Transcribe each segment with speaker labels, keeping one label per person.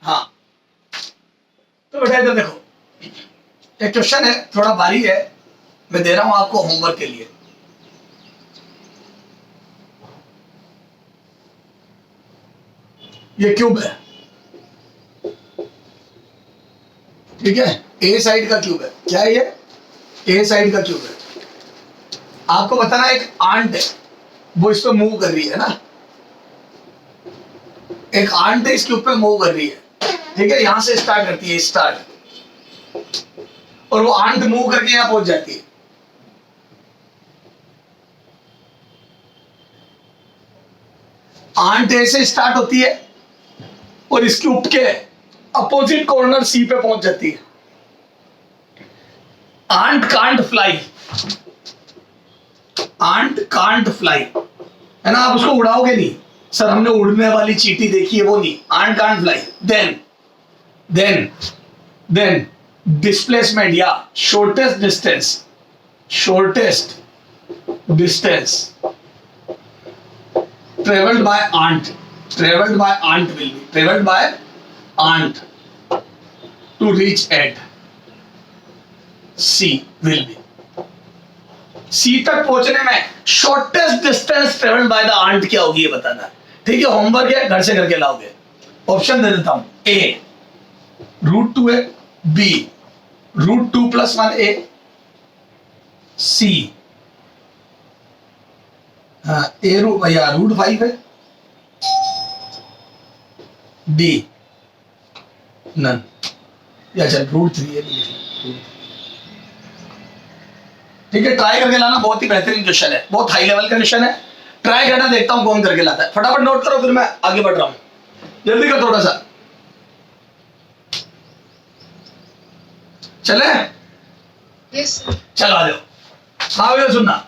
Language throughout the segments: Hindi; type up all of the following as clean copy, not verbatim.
Speaker 1: हाँ, तो बेटा इधर देखो, एक क्वेश्चन है, थोड़ा भारी है, मैं दे रहा हूं आपको होमवर्क के लिए। ये क्यूब है, ठीक है, ए साइड का क्यूब है। क्या है ये? ए साइड का क्यूब है। आपको बताना एक आंट है, वो इस पे मूव कर रही है ना, एक आंट इस क्यूब पे मूव कर रही है, ठीक है, यहां से स्टार्ट करती है, स्टार्ट, और वो आंट मूव करके यहां पहुंच जाती है। आंट ए से स्टार्ट होती है और इस क्यूब के अपोजिट कॉर्नर सी पे पहुंच जाती है। Ant can't fly, ant can't fly, है ना, आप उसको उड़ाओगे नहीं, सर हमने उड़ने वाली चींटी देखी है, वो नहीं, ant can't fly. Then displacement या shortest distance traveled by ant will be traveled by ant to reach at C will be C तक पहुंचने में shortest distance travelled by the ant क्या होगी ये बताना। ठीक है, होमवर्क है, घर से करके लाओगे। ऑप्शन दे देता हूं, ए √2 है, बी √2 + 1 ए, सी ए या √5 है, डी नन, या चल √3 है। ठीक है, ट्राई करके लाना, बहुत ही बेहतरीन क्वेश्चन है, बहुत हाई लेवल का क्वेश्चन है, ट्राई करना, देखता हूं कौन करके लाता है। फटाफट नोट करो, फिर मैं आगे बढ़ रहा हूं, जल्दी कर थोड़ा सा। चले?
Speaker 2: Yes sir.
Speaker 1: चलो आ जाओ। हाँ भैया सुनना,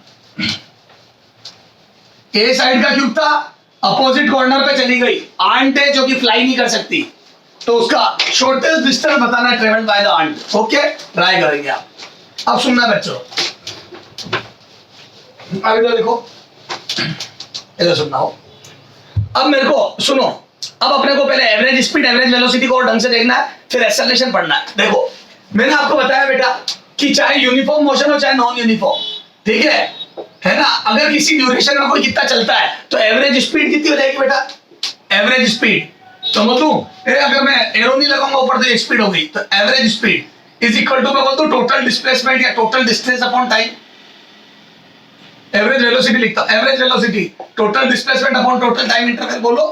Speaker 1: ए साइड का क्यूब था, अपोजिट कॉर्नर पे चली गई, आंट है जो कि फ्लाई नहीं कर सकती, तो उसका शॉर्टेस्ट डिस्टेंस बताना है travelled by the ant. Okay, try करेंगे आप। अब सुनना बच्चों, अब इधर देखो, इधर सुनना हो। अब मेरे को सुनो, अब अपने को पहले एवरेज स्पीड, एवरेज वेलोसिटी को ढंग से देखना है, फिर एक्सेलरेशन पढ़ना है। देखो मैंने आपको बताया बेटा कि चाहे यूनिफॉर्म मोशन हो चाहे नॉन यूनिफॉर्म, ठीक है ना, अगर किसी ड्यूरेशन में कोई कितना चलता है तो एवरेज स्पीड कितनी हो जाएगी बेटा? एवरेज स्पीड तो बोल दूं, अगर मैं एरो नहीं लगाऊंगा ऊपर तो स्पीड हो गई, तो average speed is equal to मैं बोल दूं टोटल डिस्प्लेसमेंट या total distance upon time. Average velocity लिखता हूं, average velocity total displacement upon total time interval. बोलो,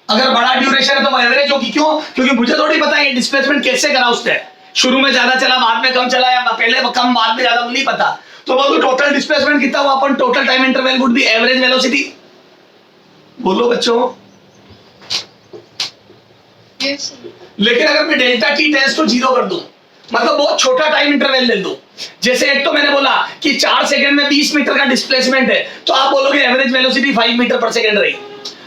Speaker 1: अगर बड़ा ड्यूरेशन है तो वो एवरेज होगी। क्यों? क्योंकि मुझे थोड़ी पता है डिस्प्लेसमेंट कैसे करा उसने, शुरू में ज्यादा चला बाद में कम चला, या पहले कम बाद में ज्यादा, नहीं पता। तो बोलो टोटल डिस्प्लेसमेंट कितना हुआ अपन total time interval would be average velocity. बोलो बच्चों।
Speaker 2: यस।
Speaker 1: लेकिन अगर मैं डेल्टा टी टेंस को 0 कर दूं, मतलब बहुत छोटा टाइम इंटरवल ले दूं, जैसे एक तो मैंने बोला कि 4 सेकंड में 20 मीटर का डिस्प्लेसमेंट है, तो आप बोलोगे average velocity 5 metre per second रही,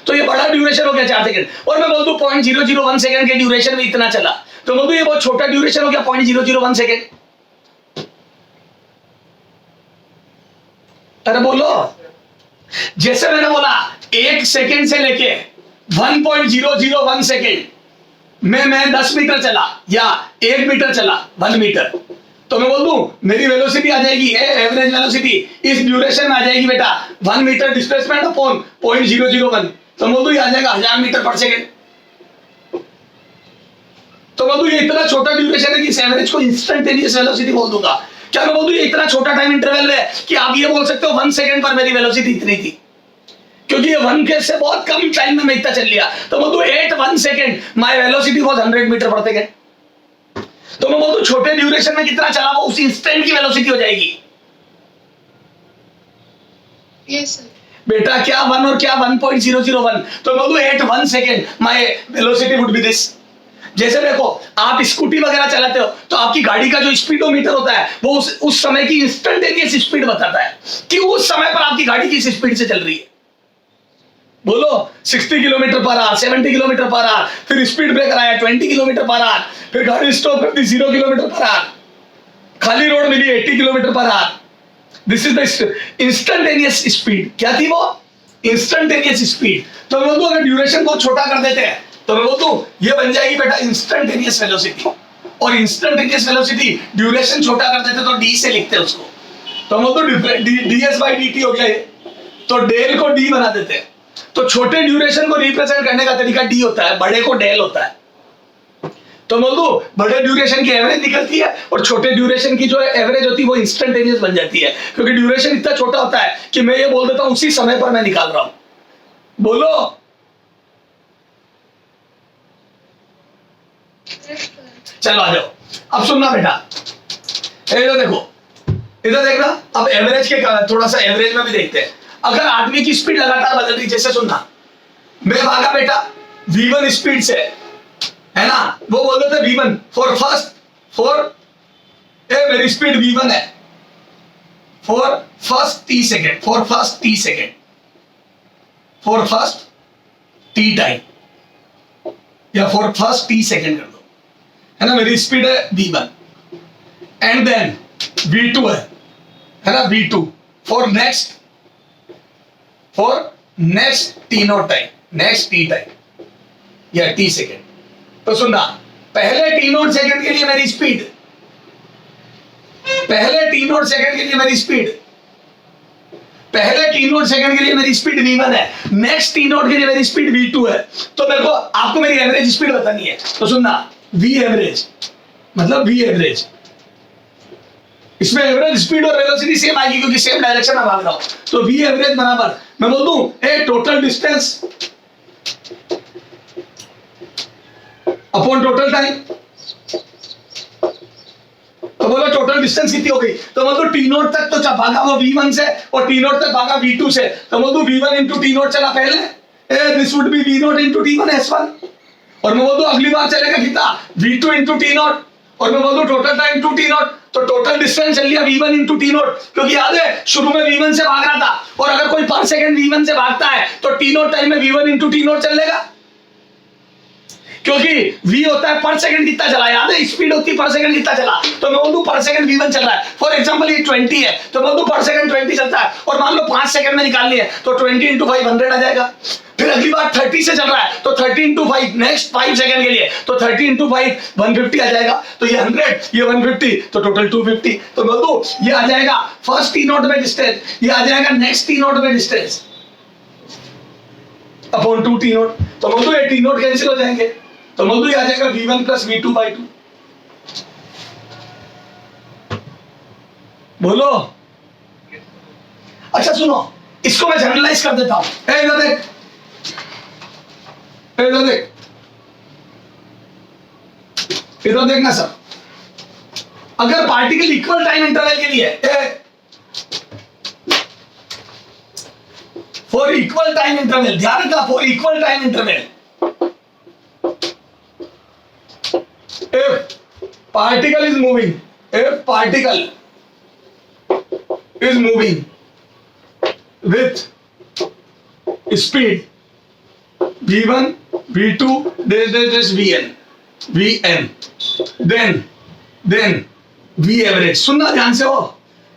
Speaker 1: तो ये बड़ा ड्यूरेशन हो गया 4 सेकंड। और मैं बोल दूं 0.001 सेकंड के ड्यूरेशन में इतना चला, तो बोल दूं ये बहुत छोटा ड्यूरेशन हो गया 0.001 सेकंड। अरे बोलो, जैसे मैंने बोला 1 सेकंड से लेके 1.001 सेकंड में मैं 10 मीटर चला या 1 मीटर चला, 1 मीटर, तो मैं बोल दूं मेरी वेलोसिटी आ जाएगी, एवरेज वेलोसिटी इस ड्यूरेशन में आ जाएगी बेटा 1 मीटर डिस्प्लेसमेंट अपॉन 0.001, तो बोल दूं ये आ जाएगा 1000 मीटर पर सेकंड। तो बोल दूं ये इतना छोटा ड्यूरेशन है कि इस एवरेज को इंस्टेंटेनियस वेलोसिटी बोल दूंगा। क्या मैं बोल दूं ये इतना छोटा टाइम इंटरवल है कि आप ये बोल सकते हो 1 सेकंड पर मेरी वेलोसिटी इतनी थी, क्योंकि ये 1 के से बहुत कम टाइम में मैं इतना चल लिया। तो मैं बोल दूं 1 second my velocity was 100 metre per second. तो मैं बोल दूं छोटे ड्यूरेशन में कितना चला वो उस इंस्टेंट की वेलोसिटी हो जाएगी।
Speaker 2: Yes sir.
Speaker 1: बेटा क्या 1 और क्या 1.001, तो मैं बोल दूं 1 second my velocity would be this. जैसे देखो आप स्कूटी वगैरह चलाते हो तो आपकी गाड़ी का जो स्पीडोमीटर होता है वो उस समय की इंस्टेंटेनियस स्पीड बताता है कि उस समय पर आपकी गाड़ी किस स्पीड से चल रही है। बोलो 60 kilometre per hour, 70 kilometre per hour, फिर स्पीड ब्रेकर आया 20 किलोमीटर पर आवर, फिर गाड़ी स्टॉप कर दी 0 किलोमीटर पर आवर, खाली रोड मिली 80 kilometre per hour. This is the instantaneous speed. क्या थी वो? Instantaneous speed. तो मैं बोलूं अगर ड्यूरेशन को छोटा कर देते हैं तो मैं बोलता हूँ ये बन जाएगी बेटा इंस्टेंटेनियस वेलोसिटी, और इंस्टेंटेनियस वेलोसिटी ड्यूरेशन छोटा कर देते तो डी से लिखते हैं उसको, तो मैं बोलता हूँ ds बाई dt हो गया ये, तो डेल को डी बना देते हैं। तो छोटे ड्यूरेशन को रिप्रेजेंट करने का तरीका डी होता है, बड़े को डेल होता है। तो बोल दो बड़े ड्यूरेशन की एवरेज निकलती है और छोटे ड्यूरेशन की जो एवरेज होती है वो इंस्टेंटेनियस बन जाती है, क्योंकि ड्यूरेशन इतना छोटा होता है कि मैं ये बोल देता हूं उसी समय पर मैं निकाल रहा हूं। बोलो।
Speaker 2: Yes, sir.
Speaker 1: चलो आ जाओ, अब सुनना बेटा, इधर देखो, इधर देखना। अब एवरेज के थोड़ा सा एवरेज में भी देखते हैं। अगर आदमी की स्पीड लगातार बदल रही, जैसे सुनना, मैं भागा बेटा v1 स्पीड से, है ना, वो बोल देते v1 मेरी स्पीड v1 है for first t second, for first t time, या फॉर फर्स्ट t सेकेंड कर दो, है ना, मेरी स्पीड है v1, एंड देन v2 है ना, v2 for next t not time, next t time या t सेकेंड। तो सुनना, पहले t नॉट सेकेंड के लिए मेरी स्पीड, पहले t नॉट सेकेंड के लिए मेरी स्पीड v1 है, नेक्स्ट t नॉट के लिए मेरी स्पीड v2 है। तो मेरे को आपको मेरी एवरेज स्पीड बतानी है, तो सुनना, v एवरेज मतलब v एवरेज, इसमें एवरेज स्पीड और वेलोसिटी सेम आएगी क्योंकि सेम डायरेक्शन में भाग रहा हूं। तो v एवरेज बराबर मैं बोल दूं ए total distance upon total time. तो बोलो टोटल डिस्टेंस कितनी हो गई, तो बोल दो टी नोट तक तो भागा वो v1 से और टी नोट तक भागा v2 से, तो बोल दो v1 इंटू टी नोट चला पहले, this would be v note into t1 s1, और मैं बोल दो अगली बार चलेगा कितना v2 इंटू टी नोट, और मैं बोल दो total time two t note, तो टोटल डिस्टेंस चल लिया v1 इंटू टी नोट, क्योंकि याद है शुरू में v1 से भाग रहा था, और अगर कोई पर सेकंड v1 से भागता है तो टी नोट टाइम में v1 इंटू टी नोट चलेगा, क्योंकि v होता है पर सेकंड कितना चला, याद है स्पीड होती है पर सेकंड कितना चला, तो मैं बोल दूं पर सेकंड v1 चल रहा है, फॉर एग्जांपल ये 20 है, तो बोल दूं पर सेकंड 20 चलता है, और मान लो 5 सेकंड में निकालनी है तो 20 इंटू 5 100 आ जाएगा। फिर अगली बार 30 से चल रहा है तो 30 इंटू 5 नेक्स्ट 5 सेकंड के लिए, तो 30 इंटू 5 150 आ जाएगा, तो ये 100 ये 150 तो टोटल 250। तो बोल दो ये आ जाएगा फर्स्ट टी नोट में डिस्टेंस, ये आ जाएगा नेक्स्ट टी नोट में डिस्टेंस अपॉन 2 टी नोट, तो बोल दो ये टी नोट कैंसिल हो जाएंगे, तो बोल दो ये आ जाएगा v1 प्लस v2 बाई 2। बोलो। अच्छा सुनो, इसको मैं जनरलाइज कर देता हूं, इधर देख, इधर देख, इधर देखना सर, अगर पार्टिकल इक्वल टाइम इंटरवल के लिए फॉर इक्वल टाइम इंटरवल, ध्यान रखना for equal time interval, if particle is moving with speed v1 v2 dash vn then v average, सुनना ध्यान से हो,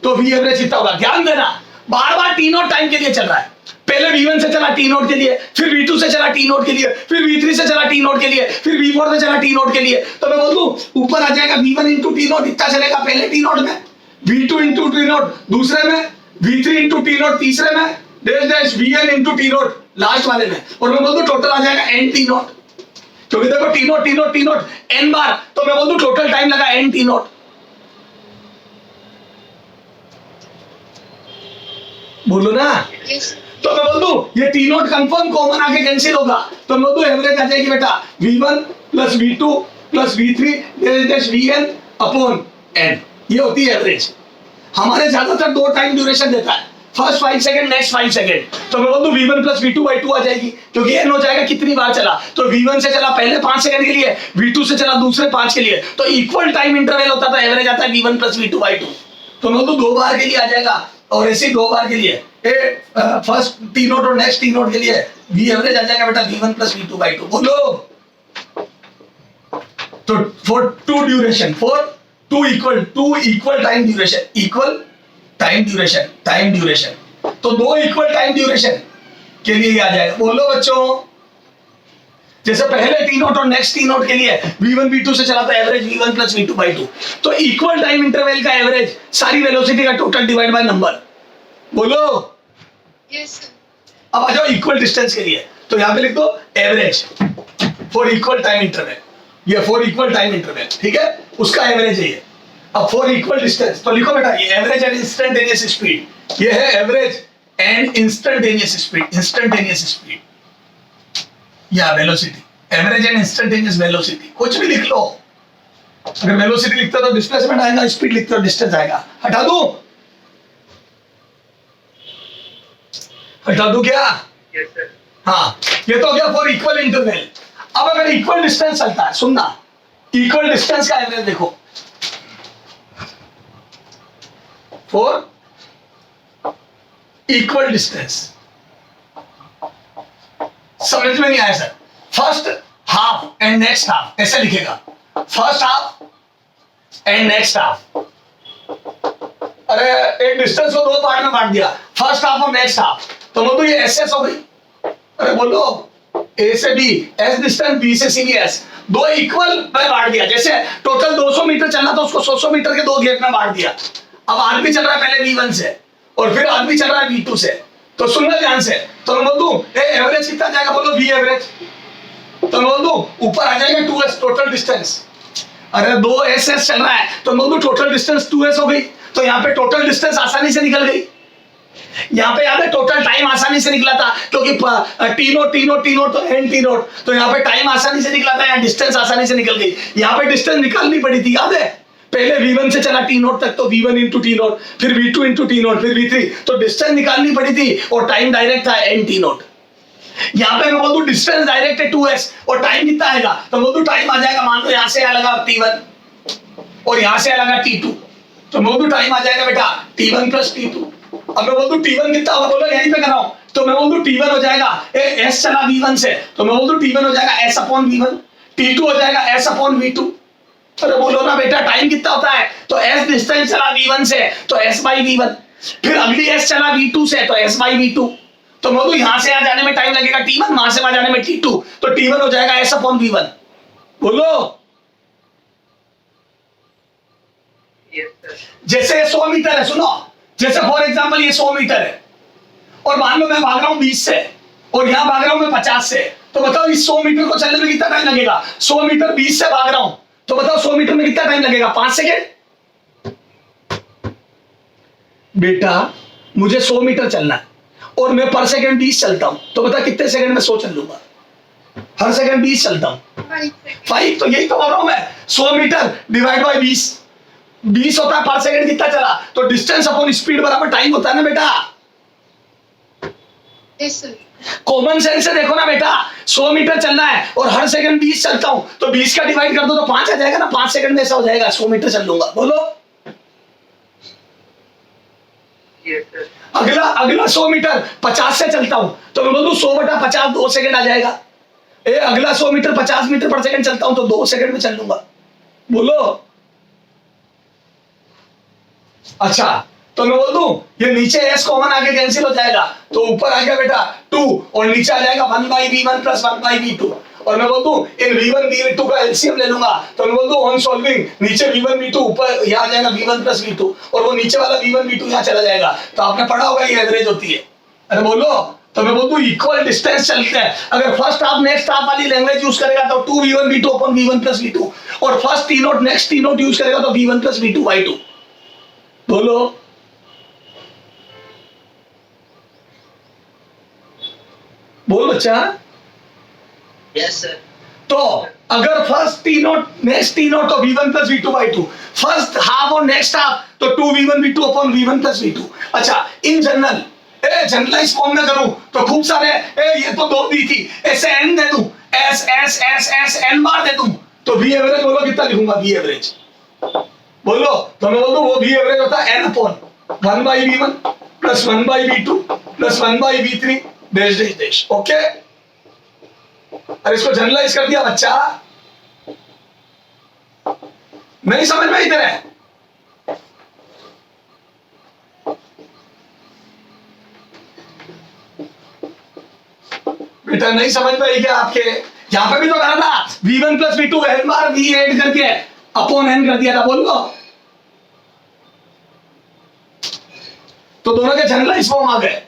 Speaker 1: तो v average कितना होगा, ध्यान देना, बार बार टी नोट टाइम के लिए चल रहा है, पहले v1 से चला टी नोट के लिए, फिर v2 से चला टी नोट के लिए, फिर v3 से चला टी नोट के लिए, फिर v4 से चला टी नोट के लिए, तो मैं बोल दूं ऊपर आ जाएगा v1 इंटू टी नोट इतना चलेगा पहले टी नोट में, v2 इंटू टी नोट दूसरे में, v3 इंटू टी नोट तीसरे में, dash vn into T note last वाले में, और मैं बोल दूं टोटल आ जाएगा n टी नोट, क्योंकि देखो टी नोट n बार, तो मैं बोल दूं टोटल टाइम लगा n टी नोट। बोलो ना।
Speaker 2: Yes.
Speaker 1: तो मैं बोल दूं ये टी नोट कंफर्म कॉमन आके कैंसिल होगा, तो मैं बोल दूं एवरेज आ जाएगी बेटा v1 plus v2 plus v3 dash vn upon n, ये होती है एवरेज। हमारे ज्यादातर दो टाइम ड्यूरेशन देता है, फर्स्ट 5 सेकंड नेक्स्ट 5 सेकंड, तो मैं बोल दूं v1 प्लस v2 बाई 2 आ जाएगी, क्योंकि n हो जाएगा कितनी बार चला, तो v1 से चला पहले 5 सेकंड के लिए, v2 से चला दूसरे 5 के लिए, तो इक्वल टाइम इंटरवल होता था, एवरेज आता है v1 प्लस v2 बाई 2, तो मैं बोल दूं 2 बार के लिए आ जाएगा, और ऐसे 2 बार के लिए फर्स्ट टी नोट और नेक्स्ट टी नोट के लिए v एवरेज आ जाएगा बेटा v1 प्लस v2 बाई 2। बोलो। तो for two duration, for two equal time duration, तो 2 इक्वल टाइम ड्यूरेशन के लिए आ जाएगा। बोलो बच्चों, जैसे पहले टी नोट और नेक्स्ट टी नोट के लिए v1 v2 से चला था average v1 plus v2 by 2, तो इक्वल टाइम इंटरवल का एवरेज सारी वेलोसिटी का टोटल डिवाइड बाय नंबर। बोलो।
Speaker 2: Yes, sir.
Speaker 1: अब आ जाओ इक्वल डिस्टेंस के लिए, तो यहाँ पे लिख दो average for equal time interval, ये फॉर इक्वल टाइम इंटरवल, ठीक है, उसका एवरेज है ये। अब फॉर इक्वल डिस्टेंस तो लिखो बेटा, ये एवरेज एंड इंस्टेंटेनियस स्पीड, ये है average and instantaneous speed, instantaneous speed या velocity, average and instantaneous velocity, कुछ भी लिख लो। अगर वेलोसिटी लिखते हो तो डिस्प्लेसमेंट आएगा, स्पीड लिखते हो डिस्टेंस आएगा। हटा दूं? हटा दूं क्या?
Speaker 2: Yes, sir.
Speaker 1: हाँ, ये तो हो गया फॉर इक्वल इंटरवल। अब अगर इक्वल डिस्टेंस चलता है, सुनना, इक्वल डिस्टेंस का एवरेज देखो, फॉर इक्वल डिस्टेंस, समझ में नहीं आया sir? First half and next half ऐसे लिखेगा, first half and next half. अरे एक डिस्टेंस को दो पार्ट में बांट दिया, फर्स्ट हाफ और नेक्स्ट हाफ, तो बोलो ये एस एस हो गई। अरे बोलो ए से बी एस डिस्टेंस, बी से सी बी एस, दो इक्वल में बांट दिया। जैसे टोटल 200 मीटर चलना तो उसको 100 मीटर के दो गेप में बांट दिया। अब आदमी चल रहा है पहले V1 से और फिर आदमी चल रहा है V2 से, तो सुनना ध्यान से, तो मैं बोल दूं एवरेज कितना जाएगा, बोलो V एवरेज, तो मैं बोल दूं ऊपर आ जाएगा 2s टोटल डिस्टेंस। अरे 2s चल रहा है तो मैं बोल दूं टोटल डिस्टेंस 2s हो गई, तो यहाँ पे टोटल डिस्टेंस आसानी से निकल गई। यहाँ पे याद है टोटल टाइम आसानी से निकला था, क्योंकि टी नोट तो एन टी नोट, तो यहाँ पे टाइम आसानी से निकला था, यहाँ डिस्टेंस आसानी से निकल गई। यहाँ पे डिस्टेंस निकालनी पड़ी थी, याद है, पहले V1 से चला टी नोट तक तो V1 इंटू टी नोट, फिर V2 इंटू टी नोट, फिर V3, तो डिस्टेंस निकालनी पड़ी थी और टाइम डायरेक्ट था एन टी नोट। यहाँ पे मैं बोल दूं डिस्टेंस डायरेक्ट है 2s और टाइम कितना आएगा, तो बोल दूं टाइम आ जाएगा, मान लो यहाँ से लगा t1 और यहाँ से लगा t2, तो मैं बोल दूं टाइम आ जाएगा बेटा t1 प्लस t2। अब मैं बोल दूं t1 कितना होगा, बोलो यहीं पे कर रहा हूं, तो मैं बोल दूं t1 हो जाएगा s चला V1 से, तो मैं बोल दूं t1 हो जाएगा s अपॉन V1, t2 हो जाएगा s अपॉन V2। अरे बोलो ना बेटा टाइम कितना होता है, तो s डिस्टेंस चला V1 से तो s बाई V1, फिर अगली s चला V2 से तो s बाई V2, तो मैं बोलूं यहां से आ जाने में टाइम लगेगा t1, वहां से आ जाने में t2, तो t1 हो जाएगा s अपॉन V1। बोलो।
Speaker 2: Yes, sir.
Speaker 1: जैसे 100 मीटर है, सुनो, जैसे फॉर एग्जांपल ये 100 मीटर है और मान लो मैं भाग रहा हूं 20 से और यहां भाग रहा हूं मैं 50 से, तो बताओ इस 100 मीटर को चलने में कितना टाइम लगेगा? 100 मीटर 20 से भाग रहा हूं, तो बताओ 100 मीटर में कितना टाइम लगेगा? 5 सेकेंड। बेटा मुझे 100 मीटर चलना है और मैं पर सेकंड 20 चलता हूं, तो बता कितने सेकंड में 100 चल लूंगा? हर सेकंड 20 चलता हूं, 5, तो यही तो बोल रहा हूं मैं, 100 मीटर डिवाइड बाय 20 होता है पर सेकंड कितना चला, तो डिस्टेंस अपॉन स्पीड बराबर टाइम होता है ना बेटा।
Speaker 2: Yes, sir.
Speaker 1: कॉमन सेंस से देखो ना बेटा, 100 मीटर चलना है और हर सेकंड 20 चलता हूं, तो 20 का डिवाइड कर दो तो 5 आ जाएगा ना, 5 सेकंड में ऐसा हो जाएगा 100 मीटर चल लूंगा। बोलो।
Speaker 2: Yes, sir.
Speaker 1: अगला 100 मीटर 50 से चलता हूं, तो मैं बोलूं 100 बटा 50 2 सेकंड आ जाएगा। अगला 100 मीटर 50 मीटर पर सेकंड चलता हूं तो 2 सेकंड में चल लूंगा। बोलो। अच्छा, तो मैं बोल दूं ये नीचे s कॉमन आके कैंसिल हो जाएगा, तो ऊपर आ गया बेटा 2 और नीचे आ जाएगा 1 by V1 plus 1 by V2, और मैं बोल दूं इन V1 V2 का एलसीएम ले लूंगा, तो मैं बोल दूं ऑन सॉल्विंग नीचे V1 V2 ऊपर यहाँ आ जाएगा V1 प्लस V2 और वो नीचे वाला V1 V2 यहाँ चला जाएगा, तो आपने पढ़ा होगा ये एवरेज होती है। अरे बोलो। तो मैं बोल दूं इक्वल डिस्टेंस चलते हैं, अगर फर्स्ट हाफ नेक्स्ट हाफ वाली लैंग्वेज यूज करेगा तो 2V1 V2 upon V1 plus V2, और first T note next T note use करेगा तो V1 प्लस V2 बाई 2। बोलो। बोल बच्चा।
Speaker 2: Yes, sir.
Speaker 1: तो अगर first T note next T note तो V1 plus V2 by 2, first half और नेक्स्ट हाफ तो 2V1 V2 upon V1 plus V2। अच्छा, इन जनरल जनरलाइज फॉर्म में करूं तो खूब सारे ये तो 2 दी थी, ऐसे n दे दूं, s n बार दे दूं, तो V एवरेज बोलो कितना लिखूंगा? V एवरेज बोलो, तो मैं बोल दूं वो V एवरेज होता है n upon 1 by V1 plus 1 by V2 plus 1 by V3 dash dash dash. Okay, अरे इसको जनरलाइज कर दिया बच्चा, नहीं समझ में इधर है? बेटा नहीं समझ में आई क्या आपके? यहाँ पे भी तो करा था V1 प्लस V2 n बार V8 करके अपॉन n कर दिया था, बोल लो। तो दोनों के जनरलाइज फॉर्म आ गए।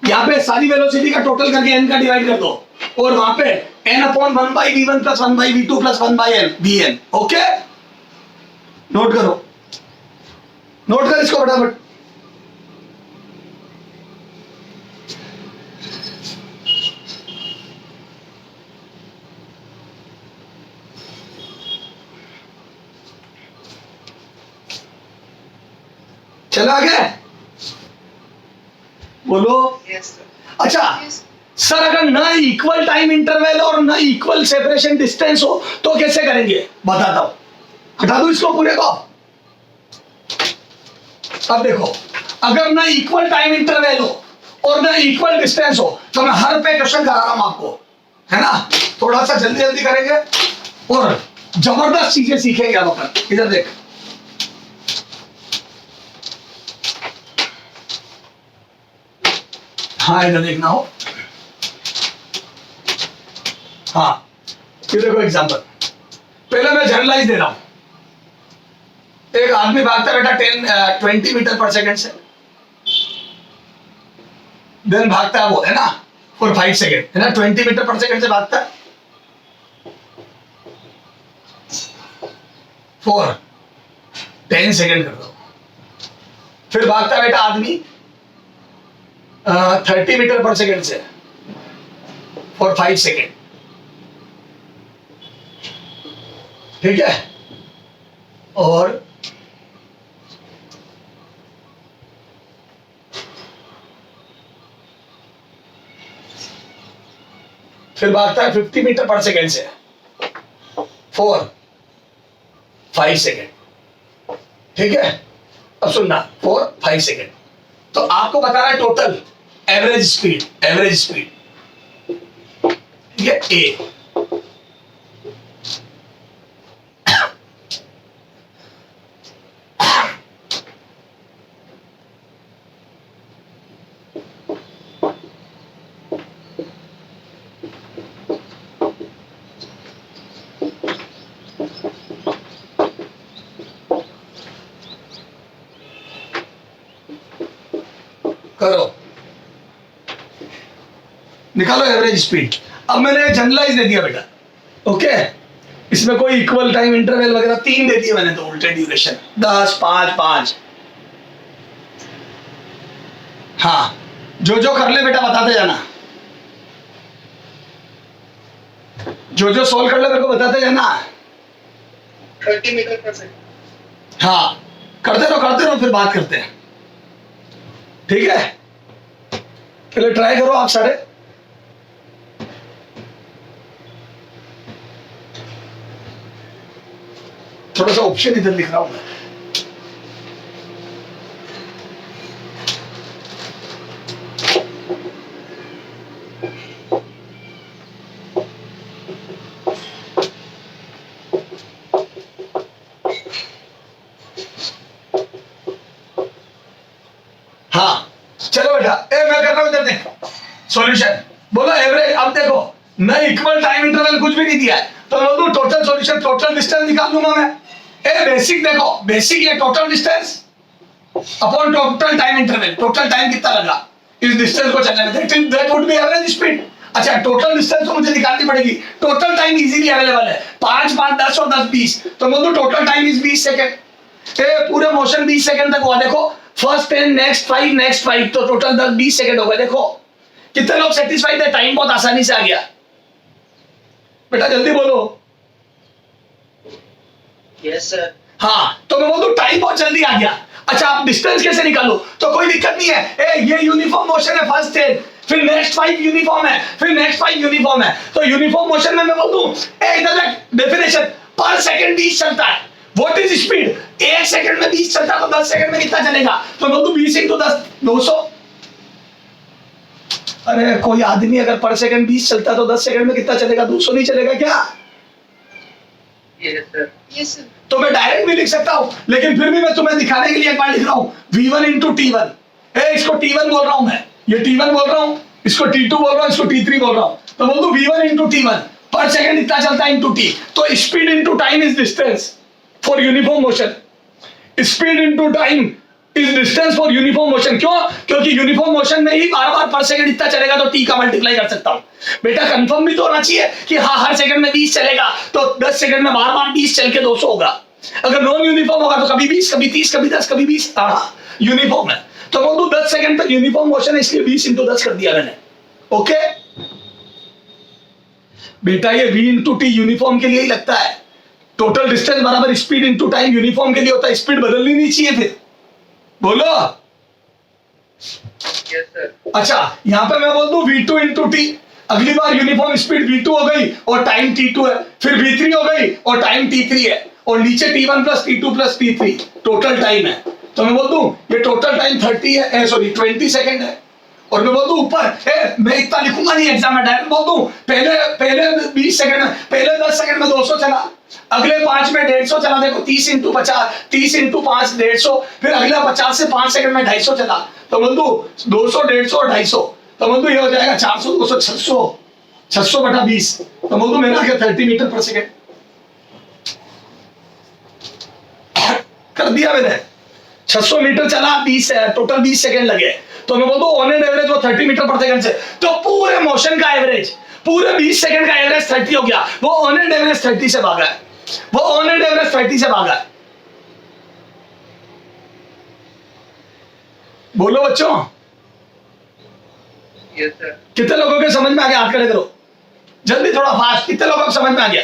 Speaker 1: यहाँ पे सारी वेलोसिटी का टोटल करके n का डिवाइड कर दो, और वहां पे n upon 1 by V1 plus 1 by V2 plus 1 by Vn। Okay, note करो, नोट कर इसको फटाफट। चलो आगे बोलो।
Speaker 2: Yes, sir.
Speaker 1: अच्छा सर, अगर न इक्वल टाइम इंटरवल और न इक्वल सेपरेशन डिस्टेंस हो तो कैसे करेंगे, बताता हूं। हटा दो इसको पूरे को। अब देखो, अगर न इक्वल टाइम इंटरवल हो और न इक्वल डिस्टेंस हो तो मैं हर पे क्वेश्चन करा रहा हूं आपको, है ना। थोड़ा सा जल्दी जल्दी करेंगे और जबरदस्त चीजें सीखेंगे आप अपन। इधर देख, हाँ इधर देखना हो। हाँ ये देखो एग्जांपल, पहले मैं जनरलाइज दे रहा हूं। एक आदमी भागता है बेटा 20 मीटर पर सेकंड से, देन भागता है वो, है ना, फॉर 5 सेकंड, है ना, 20 मीटर पर सेकंड से भागता है फॉर 10 सेकंड कर दो। फिर भागता है बेटा आदमी 30 मीटर पर सेकंड से फॉर 5 सेकंड, ठीक है। और फिर भागता है 50 मीटर पर सेकंड से फॉर 5 सेकंड, ठीक है। अब सुनना, फॉर 5 सेकंड। तो आपको बता रहा है total average speed, average speed, ठीक है, ए। करो, निकालो एवरेज स्पीड। अब मैंने जनरलाइज दे दिया बेटा, ओके। इसमें कोई इक्वल टाइम इंटरवल वगैरह 3 दे दिए मैंने, तो उल्टे ड्यूरेशन 10, 5, 5। हाँ, जो कर ले बेटा बताते जाना, जो सोल्व कर ले मेरे को बताते जाना।
Speaker 2: 30 मीटर पर सेकंड।
Speaker 1: हाँ, करते रहो फिर बात करते हैं, ठीक है। पहले ट्राई करो आप सारे। थोड़ा सा ऑप्शन इधर लिख रहा हूं मैं। हाँ चलो बेटा, मैं कर रहा हूं, इधर देख सॉल्यूशन। बोलो एवरेज। अब देखो, न इक्वल टाइम इंटरवल कुछ भी नहीं दिया है, तो मैं बोलूं टोटल सॉल्यूशन, टोटल डिस्टेंस निकाल लूंगा मैं। बेसिक देखो, बेसिक ये total distance upon total time interval, total time कितना लगा इस डिस्टेंस को चलने में, that would be average speed. अच्छा, टोटल डिस्टेंस तो मुझे निकालनी पड़ेगी। टोटल टाइम इजीली अवेलेबल है, 5, 5, 10 और 10, 20। तो मैं बोलूं टोटल टाइम इज 20 सेकंड। पूरे मोशन 20 सेकंड तक हुआ। देखो फर्स्ट 10, नेक्स्ट 5, नेक्स्ट 5, तो टोटल 10, 20 सेकंड हो गए। देखो कितने लोग सेटिस्फाइड है, टाइम बहुत आसानी से आ गया। बेटा जल्दी बोलो।
Speaker 2: Yes sir.
Speaker 1: हाँ, तो मैं बोलूं टाइम बहुत जल्दी आ गया। अच्छा, आप डिस्टेंस कैसे निकालो, तो कोई दिक्कत नहीं है। ये यूनिफॉर्म मोशन है फर्स्ट 10, फिर नेक्स्ट 5 यूनिफॉर्म है, फिर नेक्स्ट 5 यूनिफॉर्म है। तो यूनिफॉर्म मोशन में मैं बोल दूं, इधर डेफिनेशन, पर सेकंड 20 चलता है। What is speed? 1 सेकंड में 20 चलता है, तो 10 सेकंड में कितना चलेगा? तो बोल दूं 20 × 10, 200। अरे कोई आदमी अगर पर सेकंड 20 चलता है तो 10 सेकंड में कितना चलेगा? 200 नहीं चलेगा क्या?
Speaker 2: Yes sir. Yes sir.
Speaker 1: तो मैं डायरेक्ट भी लिख सकता हूं, लेकिन फिर भी मैं तुम्हें दिखाने के लिए एक बार लिख रहा हूं, V1 × T1। इसको T1 बोल रहा हूं मैं, ये T1 बोल रहा हूं, इसको T2 बोल रहा हूं, इसको T3 बोल रहा हूं। तो बोल दूं V1 × T1, पर पर सेकंड इतना चलता है इंटू टी, तो speed into time is distance for uniform motion. Speed into time is distance for uniform motion. क्यों? क्योंकि यूनिफॉर्म मोशन में ही बार बार पर सेकंड इतना चलेगा तो टी का मल्टीप्लाई कर सकता हूं। बेटा कंफर्म भी तो होना चाहिए कि हाँ हर सेकंड में 20 चलेगा तो 10 सेकंड में बार बार 20 चल के 200 होगा। अगर नॉन यूनिफॉर्म होगा तो कभी 20, कभी 30, कभी 10, कभी 20। हाँ यूनिफॉर्म है तो बोल 10 सेकंड तक यूनिफॉर्म मोशन है, इसलिए 20 इंटू 10 कर दिया मैंने। ओके बेटा ये v इंटू टी यूनिफॉर्म के लिए ही लगता है। टोटल डिस्टेंस बराबर स्पीड इंटू टाइम यूनिफॉर्म के लिए होता है, स्पीड बदलनी नहीं चाहिए फिर। बोलो।
Speaker 2: Yes, sir.
Speaker 1: अच्छा यहां पे मैं बोल दूं v2 इंटू टी, अगली बार यूनिफॉर्म स्पीड v2 हो गई और टाइम t2 है, फिर v3 हो गई और टाइम t3 है, और नीचे t1 plus t2 plus t3 total time है। तो मैं बोल दूं ये टोटल टाइम 30 है, सॉरी 20 सेकंड है। और मैं बोल दूं ऊपर मैं इतना लिखूंगा नहीं एग्जाम में, डायरेक्ट बोल दूं पहले 20 सेकंड में, पहले 10 सेकंड में 200 चला, अगले 5 में 150 चला। देखो 30 इंटू 50, 30 इंटू 5 150, फिर अगला 50 से 5 सेकंड में 250 चला। तो बोल दूं 200 150 और 250, तो बोल दूं ये हो जाएगा 400 200 600, 600 बटा 20, तो बोल दूं मेरा आ गया 30 मीटर पर सेकंड। कर दिया मैंने, 600 मीटर चला, 20 टोटल 20 सेकंड लगे। तो मैं बोल दूं ऑन एंड एवरेज वो 30 मीटर पर सेकंड से, तो पूरे मोशन का एवरेज, पूरे 20 सेकंड का एवरेज 30 हो गया। वो ऑन एंड एवरेज 30 से भागा है, वो ऑन एंड एवरेज 30 से भागा है। बोलो बच्चों।
Speaker 2: Yes, sir.
Speaker 1: कितने लोगों के समझ में आ गया? हाथ खड़े करो जल्दी, थोड़ा फास्ट। कितने लोगों को समझ में आ गया?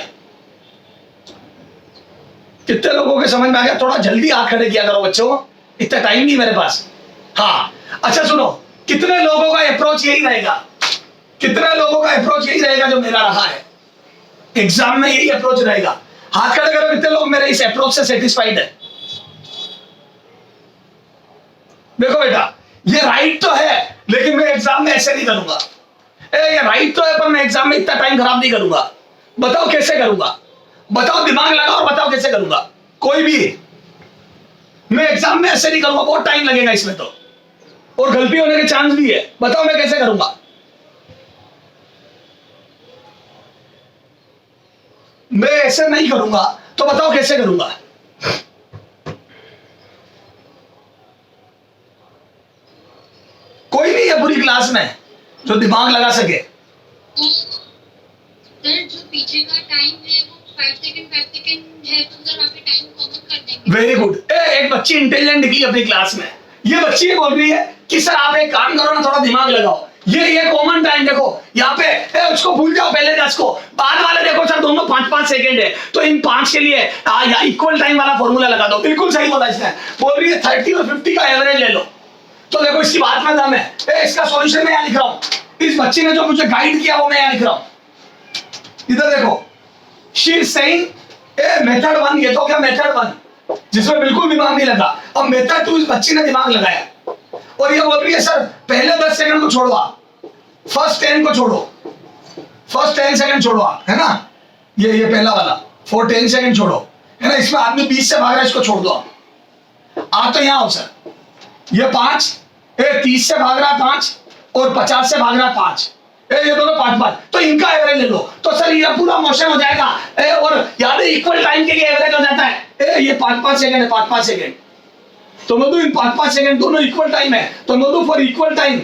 Speaker 1: कितने लोगों के समझ में आ गया? थोड़ा जल्दी हाथ खड़े किया करो बच्चों, इतना टाइम नहीं मेरे पास। हाँ अच्छा सुनो, कितने लोगों का अप्रोच यही रहेगा? कितने लोगों का अप्रोच यही रहेगा जो मेरा रहा है एग्जाम में? यही अप्रोच रहेगा। हाथ खड़े करो कितने लोग मेरे इस अप्रोच से सेटिस्फाइड है। देखो बेटा ये राइट तो है, लेकिन मैं एग्जाम में ऐसे नहीं करूंगा। ये राइट तो है पर मैं एग्जाम में इतना टाइम खराब नहीं करूंगा। बताओ कैसे करूंगा? बताओ, दिमाग लगाओ और बताओ कैसे करूंगा। कोई भी मैं एग्जाम में ऐसे नहीं करूंगा, बहुत टाइम लगेगा इसमें तो, और गलती होने के चांस भी है। बताओ मैं कैसे करूंगा? मैं ऐसे नहीं करूंगा, तो बताओ कैसे करूंगा? कोई नहीं है पूरी क्लास में जो दिमाग लगा सके।
Speaker 3: सर जो पीछे का टाइम है वो 5 सेकंड है, तो सर वहाँ पे टाइम कॉमन कर देंगे।
Speaker 1: Very good. एक बच्ची इंटेलिजेंट निकली अपनी क्लास में। ये बच्ची ये बोल रही है कि सर आप एक काम करो ना, थोड़ा दिमाग लगाओ। ये कॉमन टाइम देखो यहाँ पे, उसको भूल जाओ पहले 10 को, बाद वाले देखो सर दोनों 5-5 सेकंड है, तो इन 5 के लिए इक्वल टाइम वाला फॉर्मूला लगा दो। बिल्कुल सही बोला इसने। बोल रही है 30 और 50 का एवरेज ले लो। तो देखो इसकी बात में दम है। इसका सॉल्यूशन मैं यहाँ लिख रहा हूँ, इस बच्ची ने जो मुझे गाइड किया वो मैं यहाँ लिख रहा हूँ। इधर देखो, शी इज सेइंग मेथड 1, ये तो क्या मेथड 1 जिसमें बिल्कुल दिमाग नहीं लगा। अब मेथड 2 इस बच्ची ने दिमाग लगाया और ये बोल रही है सर पहले 10 सेकंड को छोड़ो आप, फर्स्ट 10 को छोड़ो, फर्स्ट 10 सेकंड छोड़ो आप, है ना? ये पहला वाला 10 सेकंड छोड़ो, है ना? इसमें आदमी 20 से भाग रहा है, इसको छोड़ दो आप तो यहाँ हो सर। ये 5 30 से भाग रहा है 5 और 50 से भाग रहा है 5, ये दोनों 5-5, तो इनका एवरेज ले लो। तो सर ये पूरा मोशन हो जाएगा। और याद है इक्वल टाइम के लिए एवरेज हो जाता है। ये 5-5 सेकंड है, 5-5 सेकंड, तो मधु इन 5-5 सेकंड दोनों इक्वल टाइम है, तो Madhu for equal time,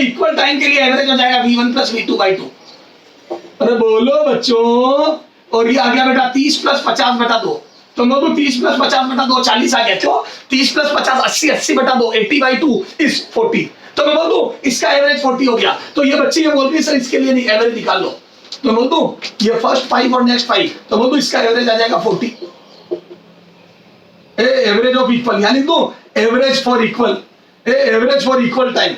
Speaker 1: equal time के लिए एवरेज हो जाएगा v1 प्लस v2/2। अरे बोलो बच्चों। और ये आ गया बेटा 30 प्लस 50 बटा 2, तो मधु 30 प्लस 50 बटा 2 40 आ गया। क्यों? 30 प्लस 50 80, 80 बटा 2 80/2 इज 40, तो मैं बोल दूं इसका एवरेज 40 हो गया। तो ये बच्ची ये बोल रही है सर इसके लिए नहीं, एवरेज निकाल लो। तो बोल दूं ये फर्स्ट 5 और नेक्स्ट 5, तो बोल दूं इसका एवरेज आ जाएगा 40। एवरेज ऑफ इक्वल, यानी दो average for equal, average for equal time,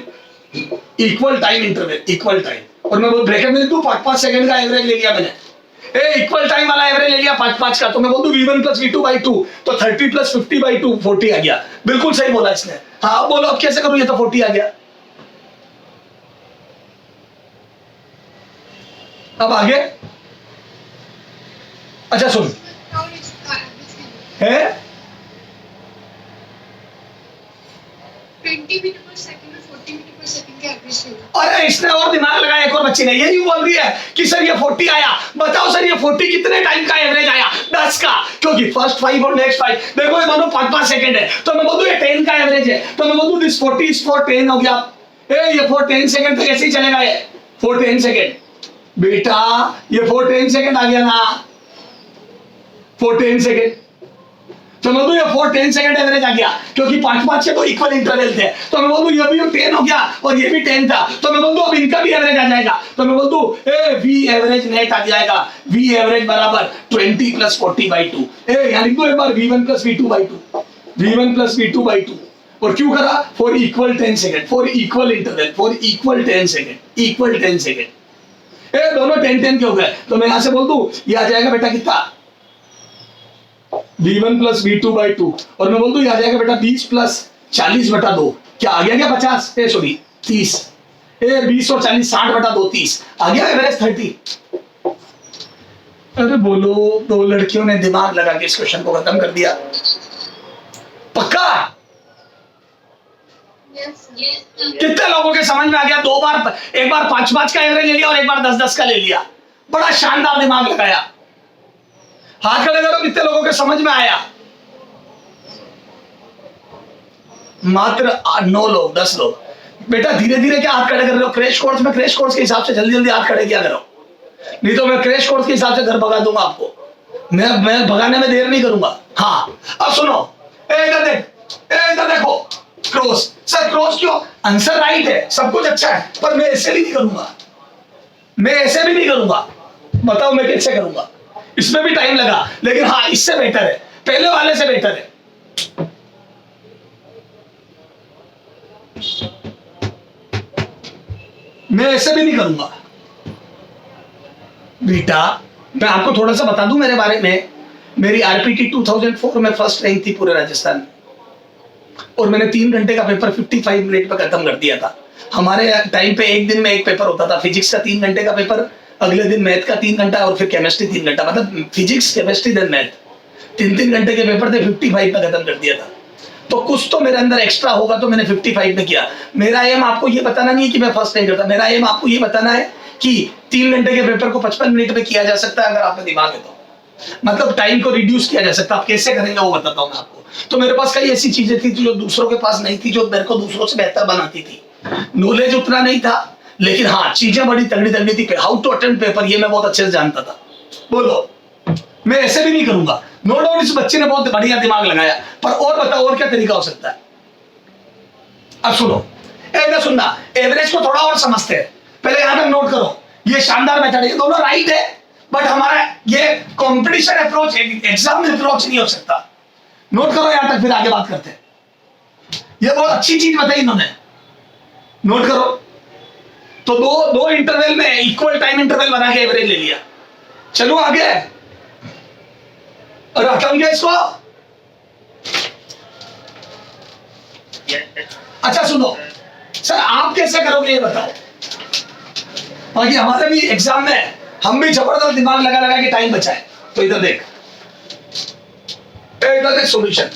Speaker 1: equal time interval, equal time. और मैं वो ब्रैकेट में लिख दूं 5-5 सेकंड का एवरेज ले लिया मैंने, इक्वल टाइम वाला एवरेज ले लिया 5-5 का, तो मैं बोल दूं v1 प्लस v2/2, तो 30 प्लस 50/2 40 आ गया। बिल्कुल सही बोला इसने। हाँ अब बोलो अब कैसे करूं? ये तो 40 आ गया। अब आगे अच्छा सुन,
Speaker 3: और इसका एवरेज
Speaker 1: है
Speaker 3: 20 मीटर पर सेकंड और 40 मीटर पर सेकंड का
Speaker 2: Yes, sir.
Speaker 1: अरे इसने और दिमाग लगाया, एक और बच्ची ने यही बोल रही है कि सर ये 40 आया। बताओ सर ये 40 कितने टाइम का एवरेज आया? 10 का, क्योंकि फर्स्ट 5 और नेक्स्ट 5 देखो ये दोनों 5-5 सेकंड है, तो मैं बोल दूं ये 10 का एवरेज है, तो मैं बोल दूं दिस 40 इज फॉर 10 हो गया। ये 4 10 सेकंड तक ऐसे ही चलेगा, ये 4 10 सेकंड बेटा, ये 4 10 सेकंड आ गया ना, 4 10 सेकंड, तो मैं बोलूं ये 4 10 सेकंड एवरेज आ गया, क्योंकि 5-5 के तो इक्वल इंटरवल थे, तो मैं बोलूं ये भी 10 हो गया और ये भी 10 था, तो मैं बोलूं अब इनका भी एवरेज आ जाएगा, तो मैं बोलूं वी एवरेज नेट आ जाएगा, वी एवरेज बराबर 20 + 40/2। यानी तो एक बार v1 + v2/2, v1 + v2/2, और क्यों करा? For equal 10 second, for equal interval, for equal 10 second, equal 10 second. दोनों 10-10 के हो गए, तो मैं यहां से बोल दूं ये आ जाएगा बेटा कितना? v1 + v2/2, और मैं बोल दूं ये आ जाएगा बेटा 20 + 40/2। क्या आ गया? क्या 50? सॉरी 30। 20 और 40 60/2 30 आ गया एवरेज 30। अरे बोलो, दो लड़कियों ने दिमाग लगा के इस क्वेश्चन को खत्म कर दिया। पक्का?
Speaker 3: Yes, sir.
Speaker 1: कितने लोगों के समझ में आ गया? दो बार, एक बार 5-5 का एवरेज ले लिया और एक बार 10-10 का ले लिया। बड़ा शानदार दिमाग लगाया। हाथ खड़े करो, कितने लोगों के समझ में आया? मात्र 9 लोग, 10 लोग। बेटा धीरे धीरे क्या हाथ खड़े कर रहे हो? क्रैश कोर्स में, क्रैश कोर्स के हिसाब से जल्दी जल्दी हाथ खड़े किया करो, नहीं तो मैं क्रैश कोर्स के हिसाब से घर भगा दूंगा आपको। मैं भगाने में देर नहीं करूंगा। हाँ अब सुनो, इधर देख, इधर देखो, क्रॉस। सर क्रॉस क्यों? आंसर राइट है, सब कुछ अच्छा है, पर मैं ऐसे भी नहीं करूंगा, मैं ऐसे भी नहीं करूंगा। बताओ मैं कैसे करूंगा? इसमें भी टाइम लगा, लेकिन हाँ इससे बेटर है, पहले वाले से बेटर है। मैं ऐसे भी नहीं करूंगा बेटा। मैं आपको थोड़ा सा बता दूं मेरे बारे में। मेरी आरपीटी 2004 में फर्स्ट रैंक थी पूरे राजस्थान में, और मैंने 3 घंटे का पेपर 55 मिनट में खत्म कर दिया था। हमारे टाइम पे एक दिन में एक पेपर होता था, फिजिक्स का 3 घंटे का पेपर, अगले दिन मैथ का 3 घंटा, और फिर केमिस्ट्री 3 घंटा, मतलब फिजिक्स केमिस्ट्री देन मैथ, 3-3 घंटे के पेपर थे। 55 में खत्म कर दिया था, तो कुछ तो मेरे अंदर एक्स्ट्रा होगा, तो मैंने 55 में किया। मेरा एम आपको ये बताना नहीं है कि मैं फर्स्ट रैंक करता, मेरा एम आपको ये बताना है कि 3 घंटे के पेपर को 55 मिनट में किया जा सकता है, अगर आप में दिमाग है तो। मतलब टाइम को रिड्यूस किया जा सकता है। आप कैसे करेंगे वो बताता हूँ मैं आपको। तो मेरे पास कई ऐसी चीजें थी जो दूसरों के पास नहीं थी, जो मेरे को दूसरों से बेहतर बनाती थी। नॉलेज उतना नहीं था, लेकिन हाँ चीजें बड़ी तगड़ी तगड़ी थी। हाउ टू अटेम्प्ट पेपर ये मैं बहुत अच्छे से जानता था। बोलो, मैं ऐसे भी नहीं करूंगा। नो डाउट इस बच्चे ने बहुत बढ़िया दिमाग लगाया, पर और बताओ और क्या तरीका हो सकता है? अब सुनो, इधर सुनना, एवरेज को थोड़ा और समझते हैं। पहले यहां तक नोट करो, ये शानदार मेथड है, ये दोनों राइट है, बट हमारा ये कंपटीशन अप्रोच, एग्जाम में अप्रोच नहीं हो सकता। नोट करो यहां तक, फिर आगे बात करते हैं। ये बहुत अच्छी चीज बताई इन्होंने, नोट करो। तो दो इंटरवल में इक्वल टाइम इंटरवल बना के एवरेज ले लिया। चलो आगे, और हटाऊं क्या इसको? अच्छा सुनो, सर आप कैसे करोगे ये बताओ, ताकि हमारे भी एग्जाम में हम भी जबरदस्त दिमाग लगा लगा के टाइम बचाए। तो इधर देख, इधर देख सॉल्यूशन।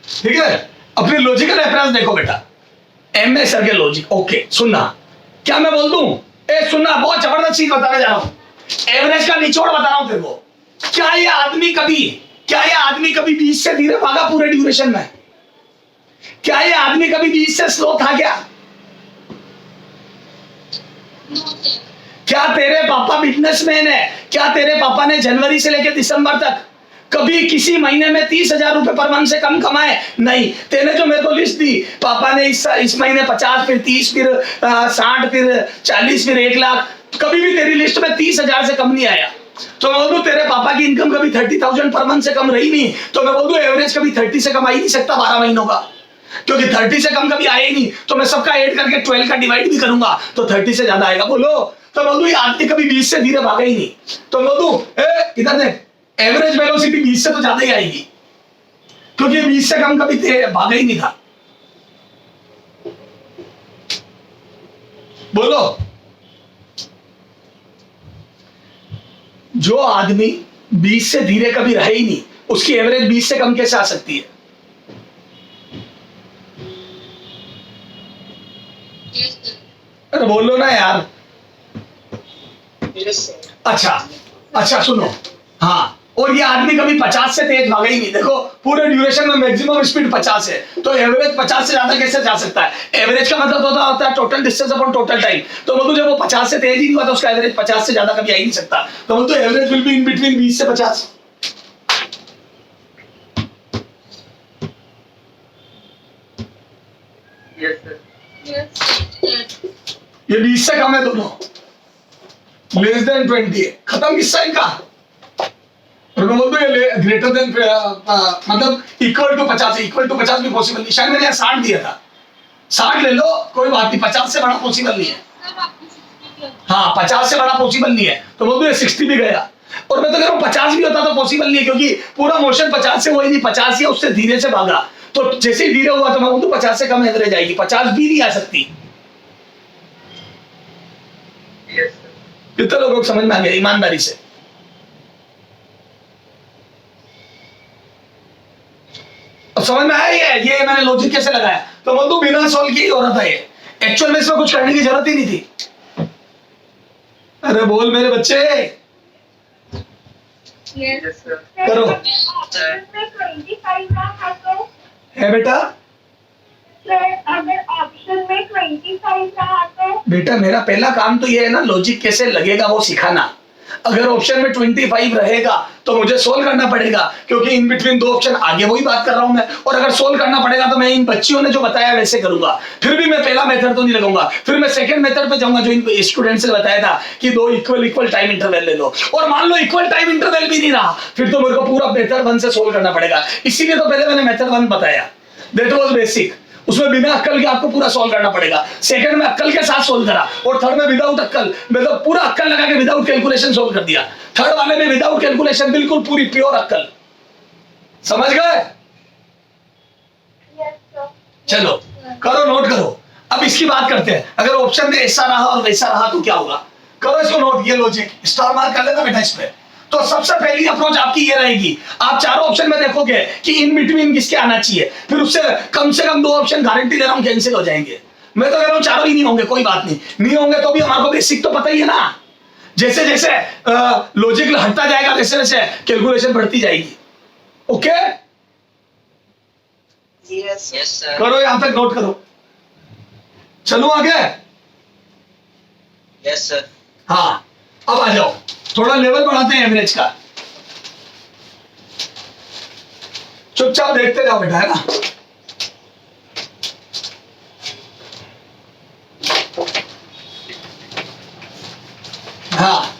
Speaker 1: ठीक है, अपनी लॉजिकल अप्रोच देखो बेटा, एमए सर के लॉजिक। ओके सुनना, क्या मैं बोल दूं? सुनना, बहुत जबरदस्त चीज बताने जा रहा हूं, एवरेज का निचोड़ बता रहा हूं तेरे को। क्या ये आदमी कभी 20 से धीरे भागा पूरे ड्यूरेशन में? क्या ये आदमी कभी 20 से स्लो था क्या?
Speaker 3: No, sir.
Speaker 1: क्या तेरे पापा बिजनेसमैन है? क्या तेरे पापा ने जनवरी से लेकर दिसंबर तक कभी किसी महीने में 30,000 रुपए पर मंथ से कम कमाए? नहीं। तेने जो मेरे को लिस्ट दी, पापा ने इस महीने 50, फिर 30, फिर 60, फिर 40, फिर 1 लाख, कभी भी तेरी लिस्ट में 30,000 से कम नहीं आया। तो मैं बोलूं तेरे पापा की इनकम कभी 30,000 पर मंथ से कम रही नहीं, तो मैं बोलूं एवरेज कभी 30 से कम आ ही नहीं सकता 12 महीनों का, क्योंकि 30 से कम कभी आए ही नहीं। तो मैं सबका ऐड करके 12 का डिवाइड भी करूंगा तो 30 से ज्यादा आएगा। बोलो, तो बोलूं ये आदमी कभी 20 से धीरे भागा ही नहीं। तो बोलूं इधर देख, एवरेज वेलोसिटी 20 से तो ज्यादा ही आएगी, क्योंकि 20 से कम कभी भागा ही नहीं था। बोलो। जो आदमी 20 से धीरे कभी रहे ही नहीं, उसकी एवरेज 20 से कम कैसे आ सकती है?
Speaker 3: Yes sir.
Speaker 1: अरे बोलो ना यार।
Speaker 2: Yes sir.
Speaker 1: अच्छा सुनो, हाँ, और ये आदमी कभी 50 से तेज भागा ही नहीं। देखो पूरे ड्यूरेशन में मैक्सिमम स्पीड 50 है, तो एवरेज 50 से ज्यादा कैसे जा सकता है? एवरेज का मतलब होता है total distance upon total time. तो मतलब जब वो 50 से तेज ही नहीं हुआ तो उसका एवरेज 50 से ज्यादा कभी आ ही नहीं सकता। तो मतलब average will be in between 20 से 50।
Speaker 2: Yes sir.
Speaker 3: Yes sir.
Speaker 1: ये 20 से कम है दोनों, लेस देन 20 है। खत्म किस्सा इनका। और मैं बोलता हूँ ये ग्रेटर देन मतलब इक्वल टू 50 है। इक्वल टू 50 भी पॉसिबल नहीं। शायद मैंने यहाँ 60 दिया था, 60 ले लो कोई बात नहीं, 50 से बड़ा पॉसिबल नहीं है।
Speaker 3: सर आपने 60 किया।
Speaker 1: हाँ 50 से बड़ा पॉसिबल नहीं है, तो बोलते 60 भी गया। और मैं तो कह रहा हूँ 50 भी होता तो पॉसिबल नहीं है, क्योंकि पूरा मोशन 50 से हुआ ही नहीं, 50 ही उससे धीरे से भागा। तो जैसे ही धीरे हुआ तो मैं बोलूँ 50 से कम एवरेज आएगी, 50 भी नहीं आ सकती।
Speaker 2: Yes sir.
Speaker 1: कितने लोगों को समझ में आ गया ईमानदारी से? अब समझ में आया ये मैंने लॉजिक कैसे लगाया? तो बोलूँ बिना सॉल्व किए हो रहा था ये, एक्चुअल में इसमें कुछ करने की जरूरत ही नहीं थी। अरे बोल मेरे बच्चे।
Speaker 2: Yes sir.
Speaker 1: करो। है बेटा?
Speaker 4: अगर ऑप्शन में 25 रहा तो
Speaker 1: बेटा मेरा पहला काम तो ये है ना, लॉजिक कैसे लगेगा वो सिखाना। अगर ऑप्शन में 25 रहेगा तो मुझे सोल्व करना पड़ेगा, क्योंकि इन बिटवीन दो ऑप्शन आगे वही बात कर रहा हूं मैं। और अगर सोल्व करना पड़ेगा तो मैं इन बच्चियों ने जो बताया वैसे करूंगा। फिर भी मैं पहला मेथड तो नहीं लगाऊंगा, फिर मैं सेकंड मेथड पे जाऊंगा जो इन स्टूडेंट्स ने बताया था कि दो इक्वल टाइम इंटरवल ले लो। और मान लो इक्वल टाइम इंटरवल भी नहीं रहा, फिर तो मेरे को पूरा मेथड 1 से सोल्व करना पड़ेगा। इसीलिए तो पहले मैंने मेथड 1 बताया, दैट वाज बेसिक। उसमें बिना अक्कल के आपको पूरा सॉल्व करना पड़ेगा। सेकंड में अक्कल के साथ सॉल्व करा, और थर्ड में विदाउट अक्कल, मतलब पूरा अक्कल लगा के विदाउट कैलकुलेशन सॉल्व कर दिया। थर्ड वाले में विदाउट कैलकुलेशन, बिल्कुल पूरी प्योर अक्कल। समझ गए? चलो करो, नोट करो। अब इसकी बात करते हैं। अगर ऑप्शन में ऐसा रहा और वैसा रहा तो क्या होगा? करो इसको नोट, ये लॉजिक स्टार मार्क कर लेना बेटा इस पे। तो सबसे पहली अप्रोच आपकी ये रहेगी, आप चारों ऑप्शन में देखोगे कि इन बिटवीन किसके आना चाहिए, फिर उससे कम से कम 2 ऑप्शन गारंटी दे रहा हूं कैंसिल हो जाएंगे। मैं तो कह रहा हूं चारों ही नहीं होंगे, कोई बात नहीं, नहीं होंगे तो भी हमारे को बेसिक तो पता ही है ना। जैसे जैसे लॉजिक हटता जाएगा वैसे वैसे कैलकुलेशन बढ़ती जाएगी। Okay
Speaker 2: yes sir.
Speaker 1: करो, यहां तक नोट करो। चलो आगे।
Speaker 2: Yes sir.
Speaker 1: हाँ अब आ जाओ, थोड़ा लेवल बढ़ाते हैं एवरेज का। चुपचाप देखते जाओ बेटा, है ना। हाँ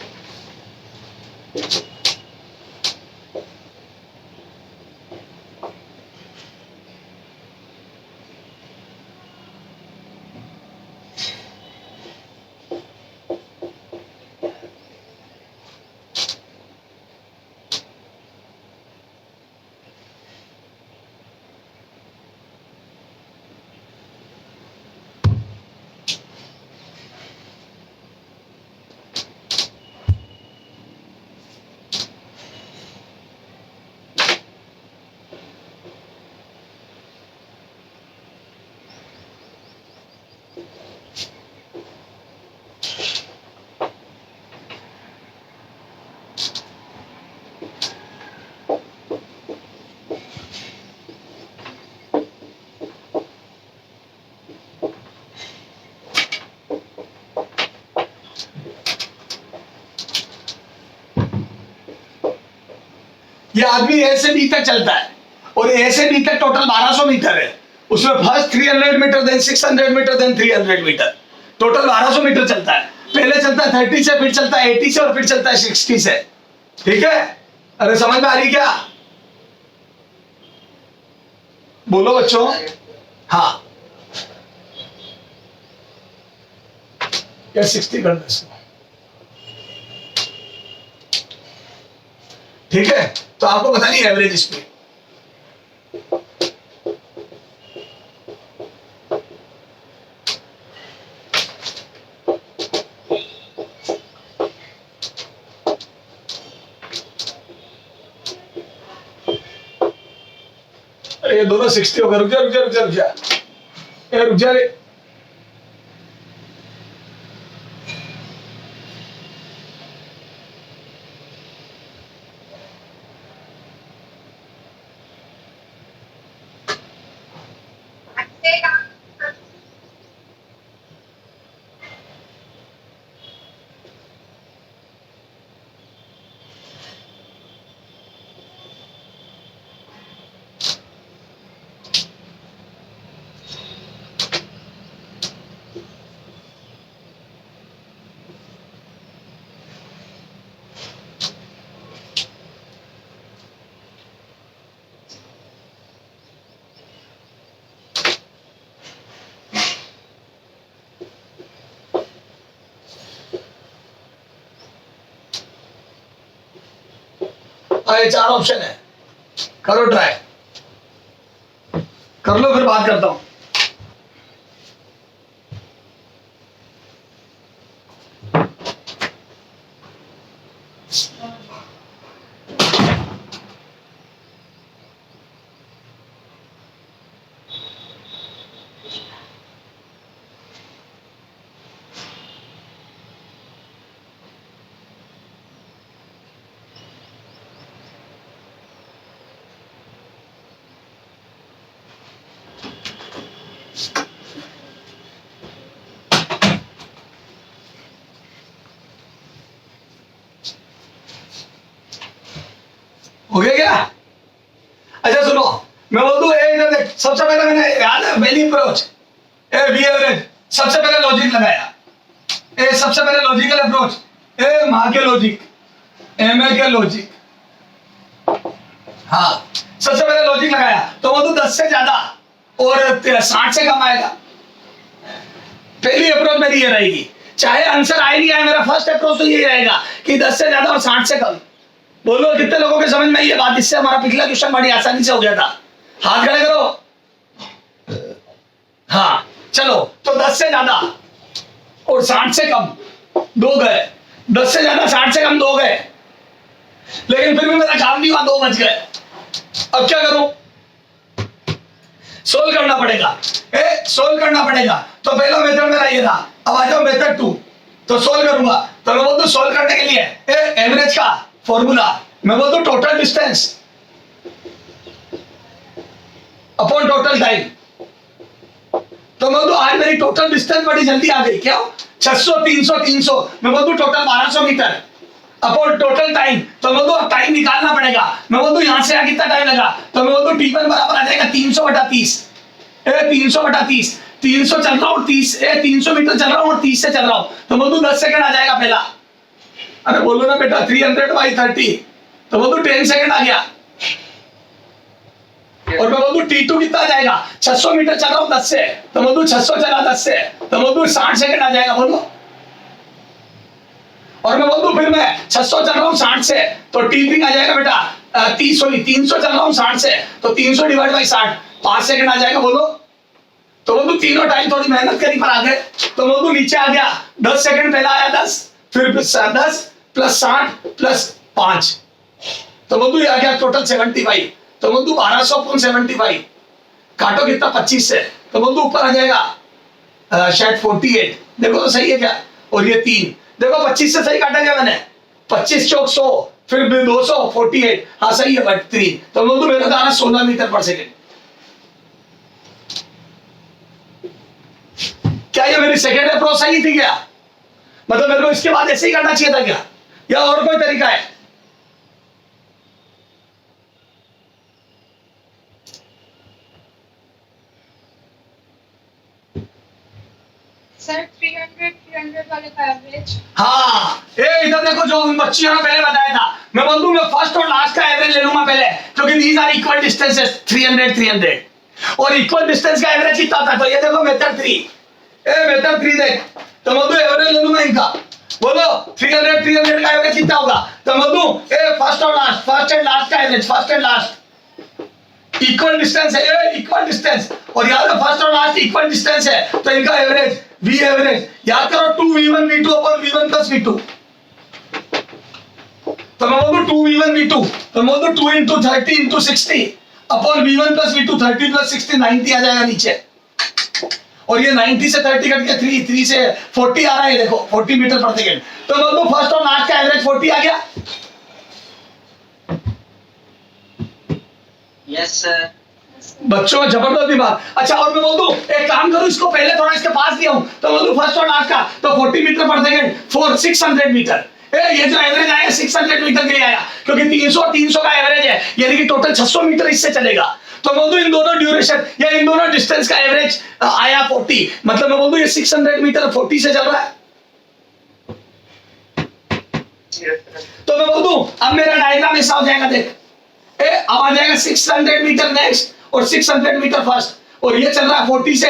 Speaker 1: ये आदमी ए से बी तक चलता है, और ए से बी तक टोटल 1200 मीटर है। उसमें first 300 metre, then 600 metre, then 300 metre, total 1200 metre चलता है। पहले चलता है 30 से, फिर चलता है 80 से, और फिर चलता है 60 से। ठीक है? अरे समझ में आ रही क्या? बोलो बच्चों। हाँ क्या 60 करना इसको? ठीक है, तो आपको पता नहीं एवरेज स्पीड। अरे ये दोनों 60 होगा। रुक जा रुक जा रुक जा रुक जा, ए रुक जा रे। ये 4 ऑप्शन है, करो ट्राई, कर लो, फिर बात करता हूं। हो गया क्या? अच्छा सुनो, मैं बोल दूं, इधर देख, सबसे पहले मैंने याद है वैल्यू अप्रोच, वी एवरेज, सबसे पहले लॉजिक लगाया, सबसे पहले लॉजिकल अप्रोच, माँ के लॉजिक, एम ए के लॉजिक, हाँ सबसे पहले लॉजिक लगाया, तो बोल दूं 10 से ज्यादा और 60 से कम आएगा। पहली अप्रोच मेरी ये रहेगी, चाहे आंसर आए नहीं आए, मेरा फर्स्ट अप्रोच तो यही रहेगा कि 10 से ज्यादा और 60 से कम। बोलो कितने लोगों के समझ में ये बात? इससे हमारा पिछला क्वेश्चन बड़ी आसानी से हो गया था। हाथ खड़े करो। हाँ चलो, तो 10 से ज्यादा और 60 से कम 2 गए, 10 से ज्यादा 60 से कम 2 गए, लेकिन फिर भी मेरा काम नहीं हुआ, 2 बच गए। अब क्या करूं? सोल्व करना पड़ेगा, सोल्व करना पड़ेगा। तो पहला मेथड मेरा ये था, अब आ जाओ मेथड 2। तो सोल्व करूंगा, तो मैं बोलता हूं सोल्व करने के लिए एवरेज का फॉर्मूला, मैं बोलता हूं total distance upon total time. तो मैं बोलता हूं आज मेरी टोटल डिस्टेंस बड़ी जल्दी आ गई, क्या 600 300 300, मैं बोलता हूं total 1200 metre upon total time. तो मैं बोलता हूं टाइम निकालना पड़ेगा, मैं बोलता हूं यहां से कितना टाइम लगा, तो मैं बोलता हूं T1 बराबर आ जाएगा 300/30, 300/30, 300 चल रहा हूं 30, 300 मीटर चल रहा हूं और 30 से चल रहा हूं, तो मैं बोलता हूं 10 सेकंड आ जाएगा पहला। अरे बोलो ना बेटा 300/30, तो बोल दो 10 सेकंड आ गया। और मैं बोल दूं T2 कितना आ जाएगा, 600 मीटर चल रहा हूं 10 से, तो बोल दूं 600 चला 10 से, तो बोल दूं 60 सेकंड आ जाएगा। बोलो, और मैं बोल दूं फिर मैं 600 चल रहा हूं 60 से, तो T3 आ जाएगा बेटा 300 चल रहा हूं 60 से, तो 300 डिवाइड बाई 60, 5 सेकंड आ जाएगा। बोलो, तो बोल दूं तीनों टाइम थोड़ी मेहनत करी पर आ गए, तो बोल दूं नीचे आ गया 10 सेकंड पहला आया 10, फिर 10 प्लस 60 प्लस 5, तो बोल दूं आ गया टोटल 75, तो बोल दूं 1200/75, काटो कितना 25 से, तो बोल दूं ऊपर आ जाएगा शायद 48। देखो तो सही है क्या? और ये 3, देखो 25 से सही काटा गया मैंने, 25 चौक 100, फिर 200, 48, हाँ सही है बट 3, तो बोल दूं मेरा दाना 16 मीटर पर सेकेंड। क्या ये मेरी सेकेंड अप्रोच सही थी क्या? मतलब मेरे को इसके बाद ऐसे ही करना चाहिए था क्या, या और कोई तरीका है?
Speaker 4: सर 300 वाले का एवरेज।
Speaker 1: हाँ, इधर देखो जो बच्चियों ने पहले बताया था, मैं बोल दूं मैं फर्स्ट और लास्ट का एवरेज ले लूंगा पहले, क्योंकि दीज आर इक्वल डिस्टेंसेस 300 और इक्वल डिस्टेंस का एवरेज कितना था, तो ये देखो मेथड 3, मेथड 3 देख, तो मैं बोल एवरेज ले लूंगा इनका। बोलो 300 का एवरेज कितना होगा, तो मैं दूं फर्स्ट और लास्ट, फर्स्ट एंड लास्ट का average, first and last equal distance है, इक्वल डिस्टेंस, और याद है फर्स्ट और लास्ट इक्वल डिस्टेंस है, तो इनका एवरेज V एवरेज याद करो 2V1 V2 upon V1 plus V2, तो मैं बोलूं 2V1 V2, तो मैं बोलूं 2 into 30 into 60, upon V1 plus V2 30 plus 60 90 आ जाएगा नीचे। और ये 90 से 30 कट के 3 से 40 आ रहा है, देखो 40 मीटर पर सेकेंड। तो बोल दो फर्स्ट और लास्ट का एवरेज 40 आ गया।
Speaker 2: Yes, sir.
Speaker 1: बच्चों का जबरदस्त दिमाग। अच्छा और मैं बोल दूं एक काम करूं, इसको पहले थोड़ा इसके पास लिया हूं, तो बोल दूं फर्स्ट और लास्ट का तो 40 मीटर पर सेकेंड 600 मीटर। ये जो एवरेज आया 600 मीटर के लिए आया, क्योंकि 300 का एवरेज है, यानी कि टोटल 600 मीटर इससे चलेगा। तो बोल दूं इन दोनों ड्यूरेशन या इन दोनों डिस्टेंस का एवरेज आया 40, मतलब मैं बोल दूं ये 600 मीटर 40 से चल रहा है।
Speaker 2: Yes, sir.
Speaker 1: तो मैं बोल दूं अब मेरा डायग्राम ऐसा हो जाएगा, देख अब आ जाएगा 600 मीटर नेक्स्ट और 600 मीटर फर्स्ट, और ये चल रहा है 40 से,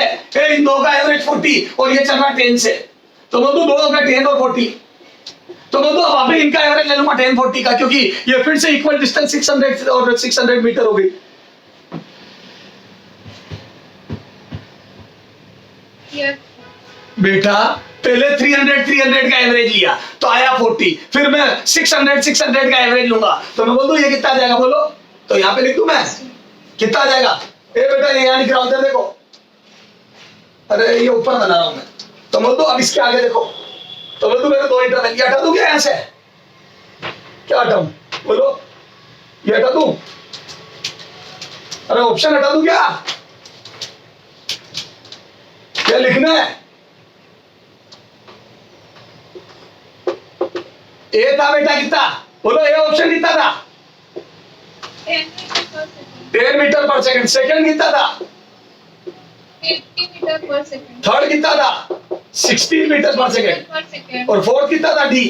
Speaker 1: इन दो का एवरेज 40 और ये चल रहा है 10 से। तो बोल दूं दो हो गया 10 और 40। तो बोल दो अब आप इनका एवरेज ले लूंगा 10 40 का, क्योंकि ये फिर से इक्वल डिस्टेंस 600 और 600 मीटर हो गई।
Speaker 4: Yes.
Speaker 1: बेटा पहले 300 का एवरेज लिया तो आया 40, फिर मैं 600 का एवरेज लूंगा, तो मैं बोल दूं ये कितना आ जाएगा बोलो। तो यहाँ पे लिख दूं मैं कितना आ जाएगा। बेटा ये यहाँ लिख रहा हूं, देखो अरे ये ऊपर बना रहा हूं मैं। तो बोल दो अब इसके आगे देखो, तो बोल दो मेरे दो इंटरवल, ये हटा दूं क्या यहाँ से, क्या हटाऊं बोलो, ये हटा दूं, अरे ऑप्शन हटा दूं क्या लिखना है। ए था बेटा कितना बोलो, ए ऑप्शन कितना था
Speaker 4: 10
Speaker 1: 10 मीटर
Speaker 4: मीटर पर सेकंड.
Speaker 1: पर सेकंड। सेकंड कितना था
Speaker 4: 80 मीटर पर सेकंड.
Speaker 1: थर्ड कितना था 16 मीटर पर सेकंड।
Speaker 4: पर सेकंड.
Speaker 1: और फोर्थ कितना था डी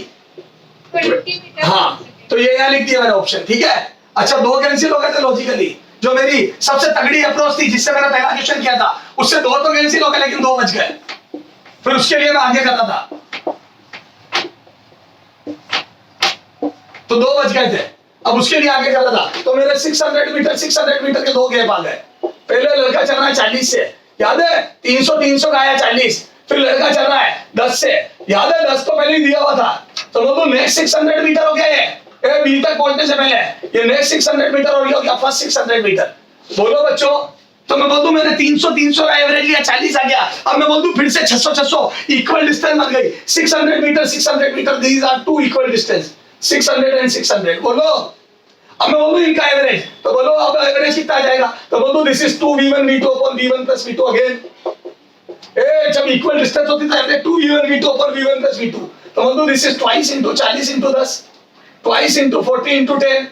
Speaker 4: 20 मीटर
Speaker 1: हाँ,
Speaker 4: पर सेकंड.
Speaker 1: तो ये यहाँ लिख दिया मैंने ऑप्शन, ठीक है। अच्छा दो कैंसिल हो गए थे लॉजिकली, जो मेरी सबसे तगड़ी अप्रोच थी जिससे मैंने पहला क्वेश्चन किया था, उससे दो तो कैंसिल हो गए लेकिन दो बच गए, फिर उसके लिए मैं आगे करता था, तो दो बच गए थे, अब उसके लिए आगे करता था। तो मेरे 600 मीटर के दो गैप आ गए। पहले लड़का चल रहा है 40 से, याद है 300 का आया 40, फिर लड़का चल रहा है 10 से, याद है 10 तो पहले ही दिया हुआ था। तो बोलो नेक्स्ट 600 मीटर हो गया ये बी तक पहुंचने से पहले, ये नेक्स्ट 600 मीटर और ये हो गया फर्स्ट 600 मीटर। बोलो बच्चों, तो मैं बोल दूं मैंने 300 का एवरेज लिया 40 आ गया, अब मैं बोल दूं फिर से 600 इक्वल डिस्टेंस बन गई। 600 metre these are two equal distance, 600 and 600। बोलो अब मैं बोलूं इनका एवरेज, तो बोलो अब एवरेज कितना आ जाएगा। तो बोल दो this is 2v1 v2 upon v1 plus v2 again. जब इक्वल डिस्टेंस होती है तो 2v1 v2 upon v1 plus v2, तो बोल दो this is twice into 40 into 10, twice into 40 into 10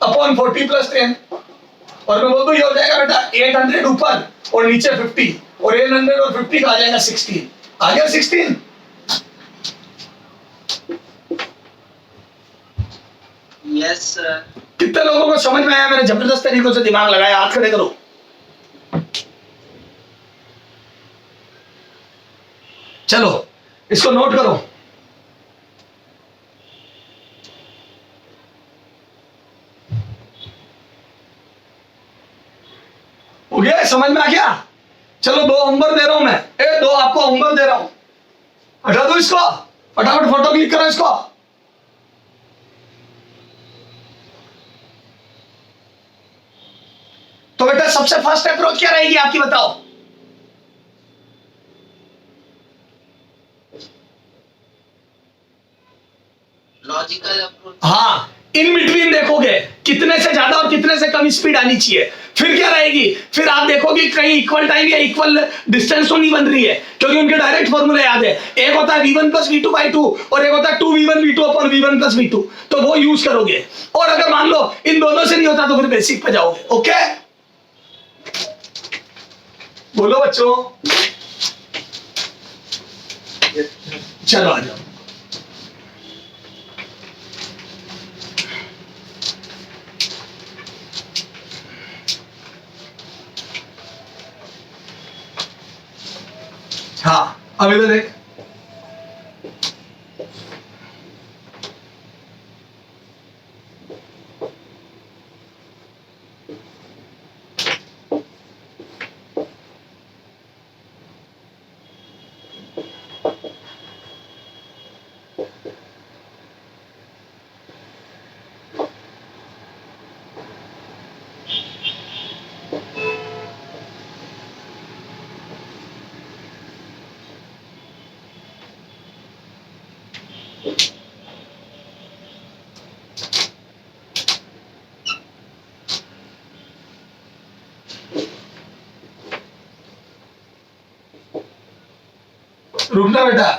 Speaker 1: upon 40 plus 10। और मैं बोल दूं ये हो जाएगा बेटा 800 ऊपर और नीचे 50, और 800 और 50 का आ जाएगा 16। आ गया 16।
Speaker 2: Yes, sir.
Speaker 1: कितने लोगों को समझ में आया, मैंने जबरदस्त तरीकों से दिमाग लगाया, हाथ खड़े करो। चलो इसको नोट करो। हो गया, समझ में आ गया। चलो दो होमवर्क दे रहा हूं मैं, दो आपको होमवर्क दे रहा हूं, हटा दो इसको, फटाफट फोटो क्लिक करो इसको। तो बेटा सबसे फर्स्ट अप्रोच क्या रहेगी आपकी, बताओ।
Speaker 2: Logical approach.
Speaker 1: हाँ, इन बिटवीन देखोगे कितने से ज्यादा और कितने से कम स्पीड आनी चाहिए। फिर क्या रहेगी, फिर आप देखोगे कहीं इक्वल टाइम या इक्वल डिस्टेंस तो नहीं बन रही है, क्योंकि उनके डायरेक्ट फॉर्मूला याद है, एक होता है v1 प्लस v2 बाई 2 और एक होता है 2v1 v2 upon v1 plus v2, तो वो यूज करोगे। और अगर मान लो इन दोनों से नहीं होता तो फिर बेसिक पे जाओगे। ओके बोलो बच्चों,
Speaker 2: Yes, sir.
Speaker 1: चलो आ जाओ। हाँ अब इधर देख, रुकना बेटा।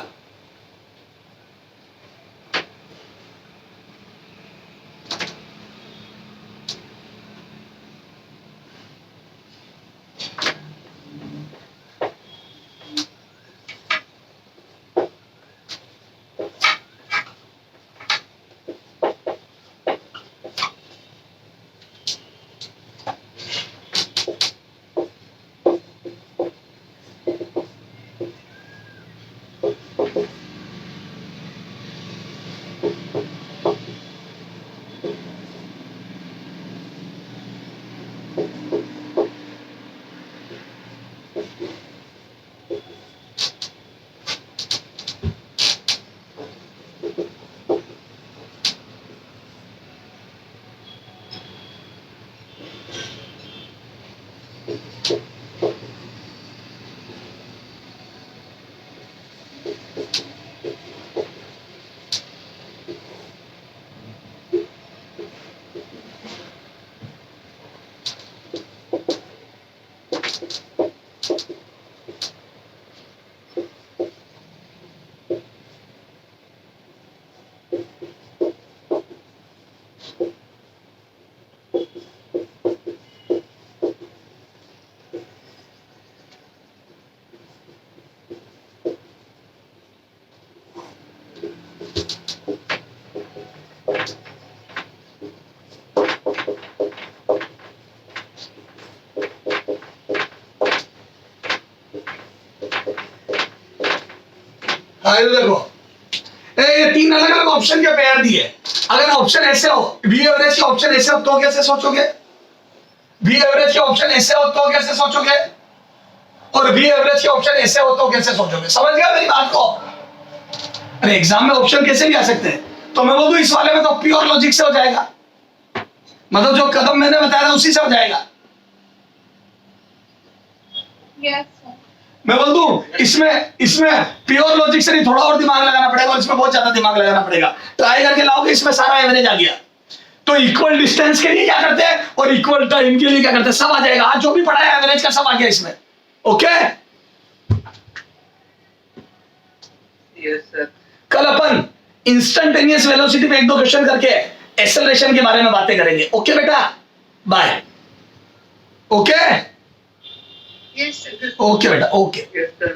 Speaker 1: हाँ ये देखो, ये तीन अलग अलग ऑप्शन के पेयर दिए। अगर ऑप्शन ऐसे हो, वी एवरेज के ऑप्शन ऐसे हो तो कैसे सोचोगे? वी एवरेज के ऑप्शन ऐसे हो तो कैसे सोचोगे? और वी एवरेज के ऑप्शन ऐसे हो तो कैसे सोचोगे? समझ गया मेरी बात को? अरे एग्जाम में ऑप्शन कैसे भी आ सकते हैं। तो मैं बोलूं इस वाले में तो प्योर लॉजिक से हो जाएगा, मतलब जो कदम मैंने बताया था उसी से हो जाएगा।
Speaker 4: Yes, sir.
Speaker 1: मैं बोल दूं इसमें प्योर लॉजिक से नहीं, थोड़ा और दिमाग लगाना पड़ेगा, और इसमें बहुत ज्यादा दिमाग लगाना पड़ेगा। ट्राई करके लाओगे, इसमें सारा एवरेज आ गया। तो इक्वल डिस्टेंस के लिए क्या करते हैं और इक्वल टाइम के लिए क्या करते हैं, सब आ जाएगा। आज जो भी पढ़ा है एवरेज का सब आ गया इसमें। Okay,
Speaker 2: Yes, sir.
Speaker 1: कल अपन इंस्टेंटेनियस वेलोसिटी पे एक दो क्वेश्चन करके एक्सेलरेशन के बारे में बातें करेंगे। ओके बेटा, bye. Okay
Speaker 2: Yes, sir.
Speaker 1: Okay बेटा, ओके।
Speaker 2: Yes, sir.